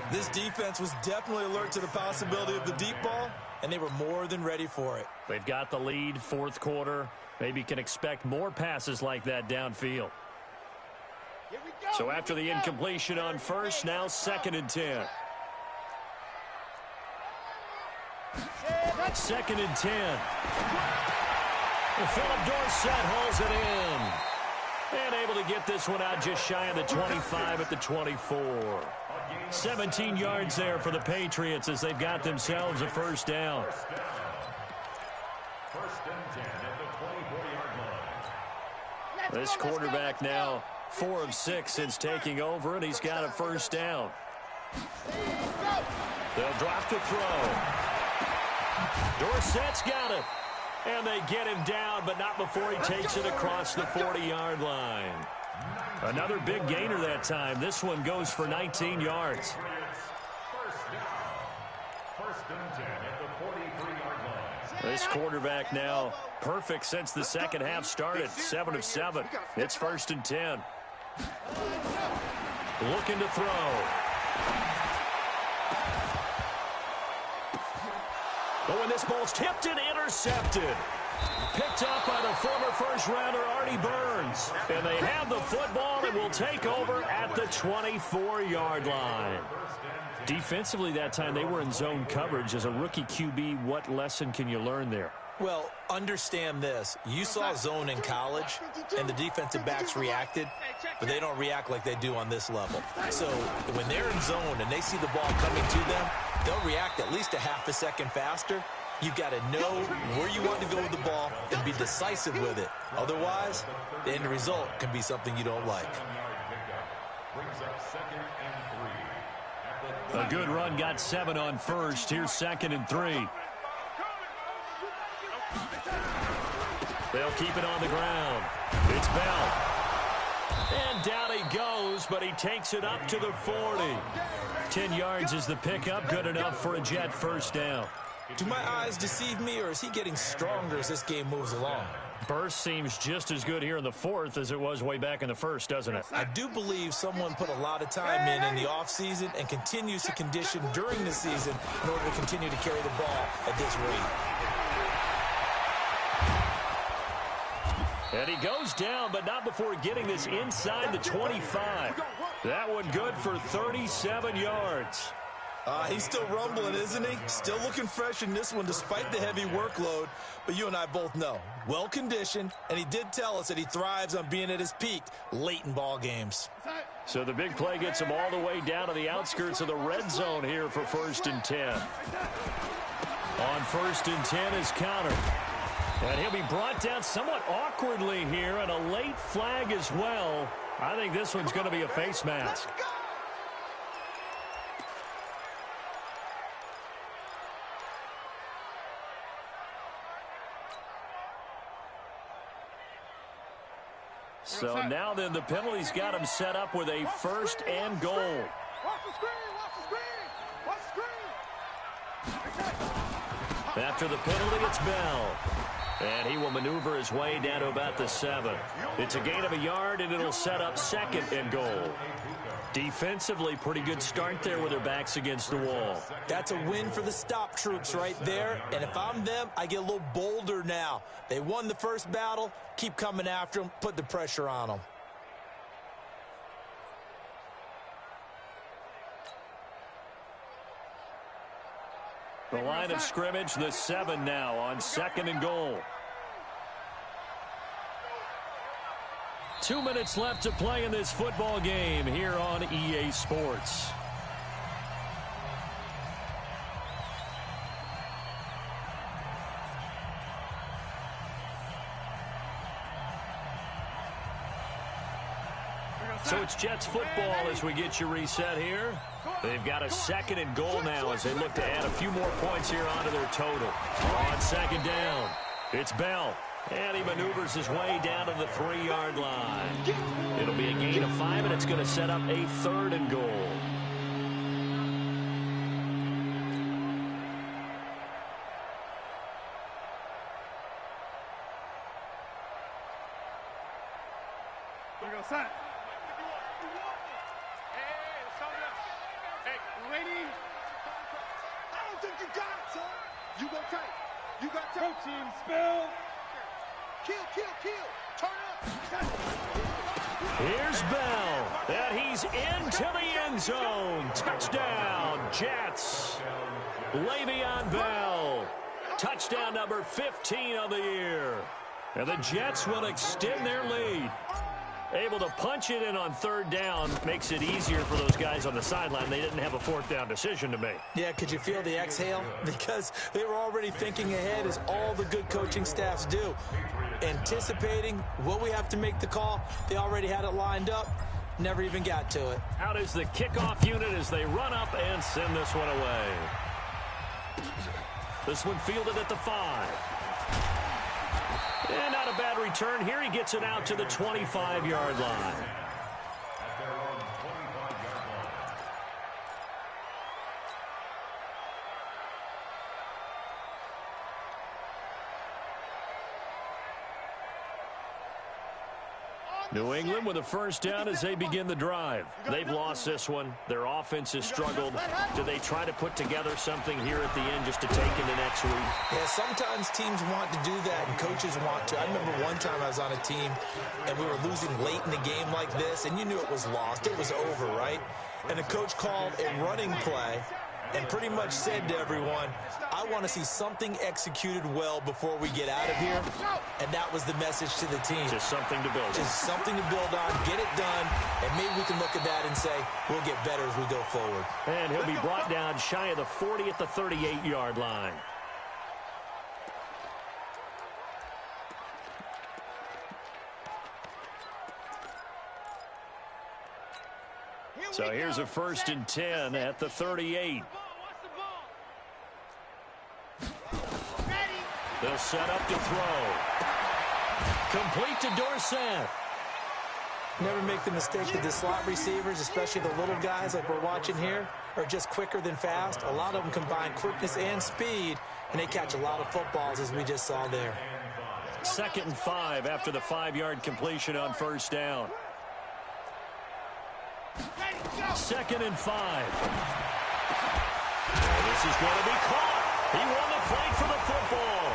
S4: This defense was definitely alert to the possibility of the deep ball, and they were more than ready for it.
S1: They've got the lead, 4th quarter. Maybe can expect more passes like that downfield. So after the incompletion on first, now 2nd and 10. 2nd and 10. Philip Dorsett hauls it in. And able to get this one out just shy of the 25 at the 24. 17 yards there for the Patriots as they've got themselves a first down.
S2: 1st and 10 at the 24-yard line.
S1: This quarterback now 4 of 6 since taking over, and he's got a first down. They'll drop the throw. Dorsett's got it. And they get him down, but not before he takes it across the 40-yard line. Another big gainer that time. This one goes for 19 yards.
S2: 1st and 10 at the 43-yard line.
S1: This quarterback now perfect since the second half started. 7 of 7. It's 1st and 10. Looking to throw. But when this ball's tipped and intercepted. Picked up by the former first-rounder Artie Burns. And they have the football and will take over at the 24-yard line. Defensively that time, they were in zone coverage. As a rookie QB, what lesson can you learn there?
S4: Well, understand this. You saw zone in college, and the defensive backs reacted, but they don't react like they do on this level. So when they're in zone and they see the ball coming to them, they'll react at least a half a second faster. You've got to know where you want to go with the ball and be decisive with it. Otherwise, the end result can be something you don't like.
S1: A good run got 7 on first. Here's 2nd and 3. They'll keep it on the ground. It's Bell. And down he goes, but he takes it up to the 40. 10 yards is the pickup. Good enough for a Jet first down.
S4: Do my eyes deceive me, or is he getting stronger as this game moves along?
S1: Burst seems just as good here in the 4th as it was way back in the 1st, doesn't it?
S4: I do believe someone put a lot of time in the offseason and continues to condition during the season in order to continue to carry the ball at this rate.
S1: And he goes down, but not before getting this inside the 25. That one good for 37 yards.
S4: He's still rumbling, isn't he? Still looking fresh in this one despite the heavy workload. But you and I both know, well-conditioned, and he did tell us that he thrives on being at his peak late in ball games.
S1: So the big play gets him all the way down to the outskirts of the red zone here for 1st and 10. On 1st and 10 is Connor. And he'll be brought down somewhat awkwardly here, and a late flag as well. I think this one's going to be a face mask. So now then the penalty's got him set up with a 1st and goal.
S3: Watch the screen! Watch the screen! Watch the screen!
S1: After the penalty, it's Bell. And he will maneuver his way down to about the 7. It's a gain of a yard, and it'll set up 2nd and goal. Defensively, pretty good start there with their backs against the wall.
S4: That's a win for the stop troops right there. And if I'm them, I get a little bolder now. They won the first battle. Keep coming after them. Put the pressure on them.
S1: The line of scrimmage, the 7 now on 2nd and goal. 2 minutes left to play in this football game here on EA Sports. So it's Jets football as we get you reset here. They've got a 2nd and goal now as they look to add a few more points here onto their total. On 2nd down, it's Bell. And he maneuvers his way down to the 3-yard line. It'll be a gain of 5, and it's going to set up a 3rd and goal.
S3: We're going to set. Hey, lady. I don't think you got it, son. You go tight. You got tight. Team spill. Kill, kill, kill. Turn up.
S1: Here's Bell. And he's into the end zone. Touchdown, Jets. Le'Veon Bell. Touchdown number 15 of the year. And the Jets will extend their lead. Able to punch it in on 3rd down makes it easier for those guys on the sideline. They didn't have a 4th down decision to make.
S4: Yeah, could you feel the exhale? Because they were already thinking ahead, as all the good coaching staffs do. Anticipating what we have to make the call. They already had it lined up. Never even got to it.
S1: Out is the kickoff unit as they run up and send this one away. This one fielded at the 5. And not a bad return here. He gets it out to the 25-yard line.
S3: On
S1: New England with a first down as they begin the drive. They've lost this one. Their offense has struggled. Do they try to put together something here at the end just to take into next week?
S4: Yeah, sometimes teams want to do that and coaches want to. I remember one time I was on a team and we were losing late in the game like this, and you knew it was lost. It was over, right? And the coach called a running play and pretty much said to everyone, I want to see something executed well before we get out of here. And that was the message to the team.
S1: Just something to build on.
S4: Just something to build on, get it done, and maybe we can look at that and say, we'll get better as we go forward.
S1: And he'll be brought down shy of the 40 at the 38-yard line. So here's a 1st and 10 at the 38. They'll set up to throw. Complete to Dorsett.
S4: Never make the mistake that the slot receivers, especially the little guys like we're watching here, are just quicker than fast. A lot of them combine quickness and speed, and they catch a lot of footballs, as we just saw there.
S1: 2nd and 5 after the 5-yard completion on 1st down. 2nd and 5. This is going to be caught. He won the fight for the football.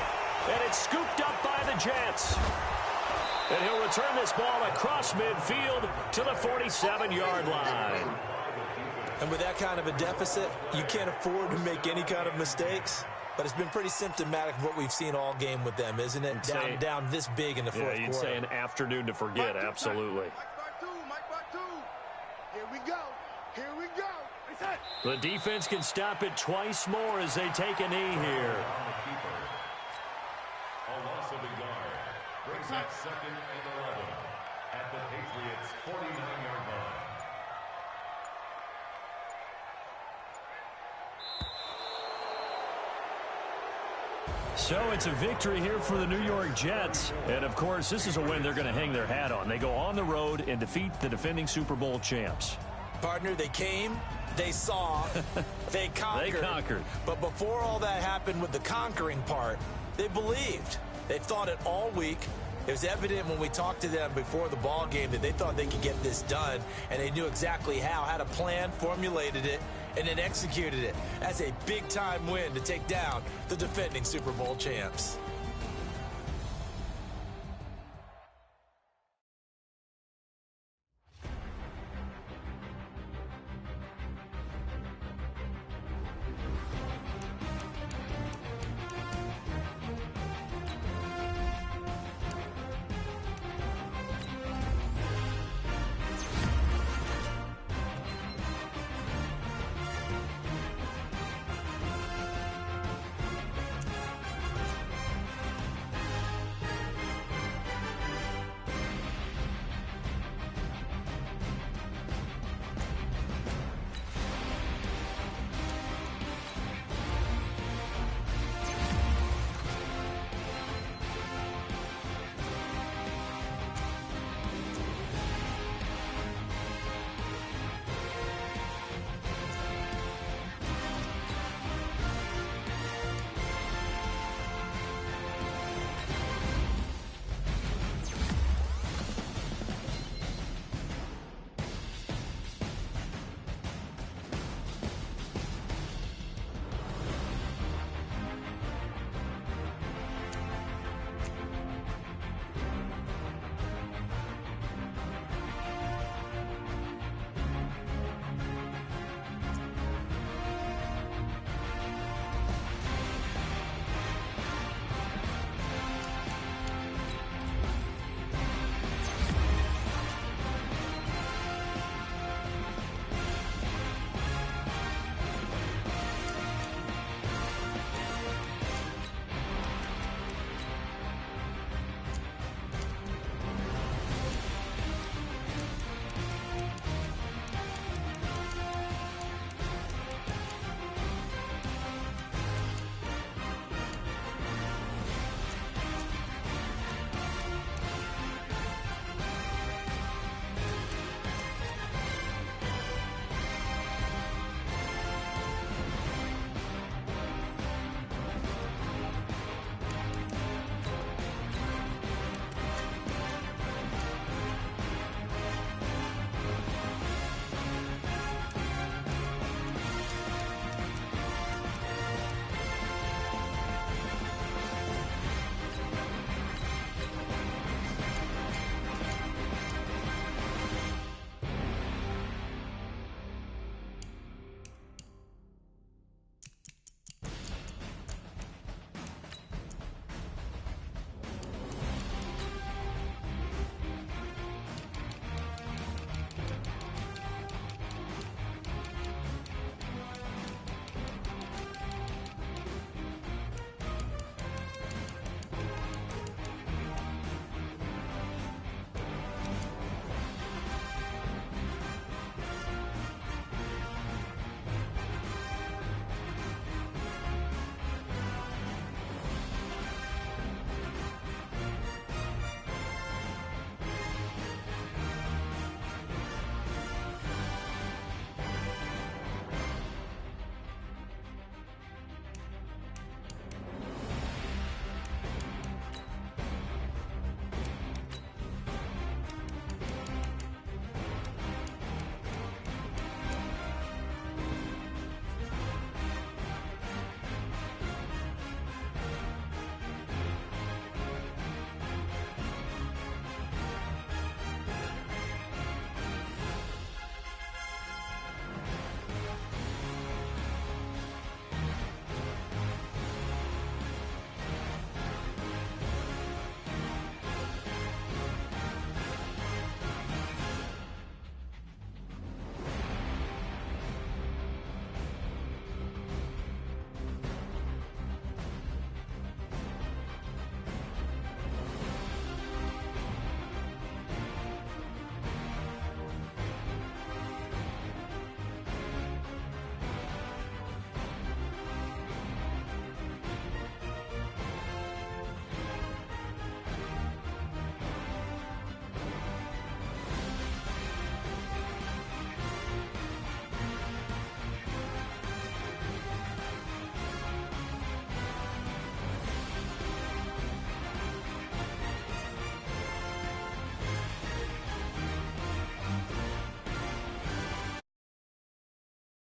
S1: And it's scooped up by the Jets. And he'll return this ball across midfield to the 47-yard line.
S4: And with that kind of a deficit, you can't afford to make any kind of mistakes. But it's been pretty symptomatic of what we've seen all game with them, isn't it? Down this big in the fourth quarter.
S1: Yeah, you'd say an afternoon to forget, absolutely.
S3: Here we go. Here we go.
S1: The defense can stop it twice more as they take a knee here.
S2: A loss of a yard brings up 2nd and 11 at the Patriots' 49-yard line.
S1: So it's a victory here for the New York Jets. And, of course, this is a win they're going to hang their hat on. They go on the road and defeat the defending Super Bowl champs.
S4: Partner, they came, they saw, they conquered.
S1: They conquered.
S4: But before all that happened with the conquering part, they believed. They thought it all week. It was evident when we talked to them before the ball game that they thought they could get this done, and they knew exactly how, had a plan, formulated it, and then executed it. That's a big-time win to take down the defending Super Bowl champs.